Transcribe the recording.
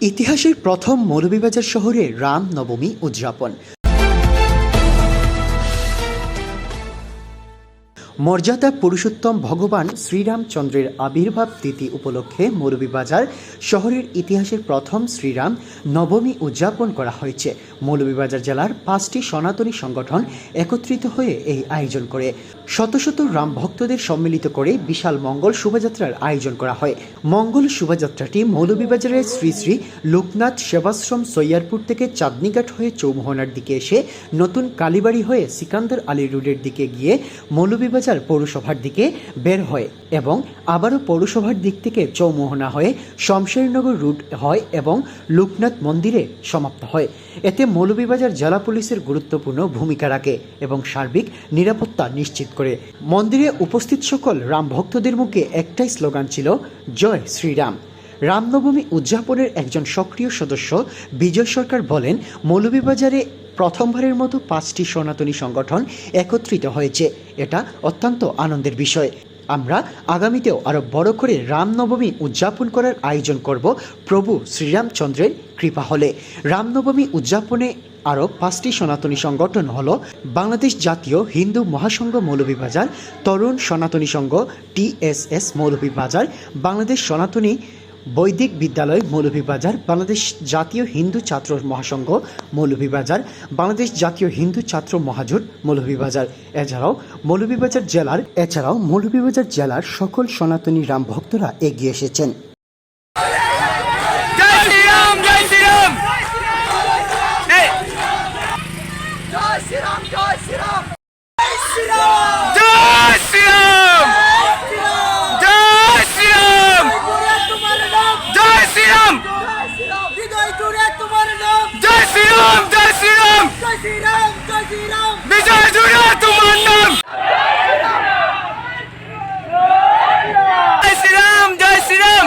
ইতিহাসের প্রথম মৌলভীবাজার শহরে রাম নবমী উদযাপন। মর্যাদা পুরুষোত্তম ভগবান শ্রীরামচন্দ্রের আবির্ভাব তিথি উপলক্ষে মৌলভীবাজার শহরের ইতিহাসের প্রথম শ্রীরাম নবমী উদযাপন করা হয়েছে। মৌলভীবাজার জেলার 5টি সনাতনী সংগঠন একত্রিত হয়ে এই আয়োজন করে শত শত রাম ভক্তদের সম্মিলিত করে বিশাল মঙ্গল শোভাযাত্রার আয়োজন করা হয়। মঙ্গল শোভাযাত্রাটি মৌলভীবাজারের শ্রী শ্রী লোকনাথ সেবাশ্রম সৈয়ারপুর থেকে চাঁদনীঘাট হয়ে চৌমোহনার দিকে এসে নতুন কালীবাড়ি হয়ে সিকান্দার আলী রোডের দিকে গিয়ে মৌলভীবাজার পৌরসভার দিকে বের হয় এবং আবারও পৌরসভার দিক থেকে চৌমোহনা হয়ে শমশেরনগর রুট হয় এবং লোকনাথ মন্দিরে সমাপ্ত হয়। এতে মৌলভীবাজার জেলা পুলিশের গুরুত্বপূর্ণ ভূমিকা রাখে এবং সার্বিক নিরাপত্তা নিশ্চিত করে। মন্দিরে উপস্থিত সকল রাম ভক্তদের মুখে একটাই স্লোগান ছিল, জয় শ্রীরাম। রামনবমী উদযাপনের একজন সক্রিয় সদস্য বিজয় সরকার বলেন, মৌলভীবাজারে প্রথমবারের মতো 5টি সনাতনী সংগঠন একত্রিত হয়েছে। এটা অত্যন্ত আনন্দের বিষয়। আমরা আগামীতেও আরও বড় করে রামনবমী উদযাপন করার আয়োজন করব প্রভু শ্রীরামচন্দ্রের কৃপা হলে। রামনবমী উদযাপনে আরও 5টি সনাতনী সংগঠন হল বাংলাদেশ জাতীয় হিন্দু মহাসংঘ মৌলভীবাজার, তরুণ সনাতনী সংঘ TSS মৌলভীবাজার, বাংলাদেশ সনাতনী বৈদিক বিদ্যালয় মৌলভীবাজার, বাংলাদেশ জাতীয় হিন্দু ছাত্র মহাসংঘ মৌলভীবাজার, বাংলাদেশ জাতীয় হিন্দু ছাত্র মহাজোট মৌলভীবাজার। এছাড়াও মৌলভীবাজার জেলার সকল সনাতনী রাম ভক্তরা এগিয়ে এসেছেন। বিজয় জুড়ে তোমার নাম। জয় শ্রীরাম, জয় শ্রীরাম।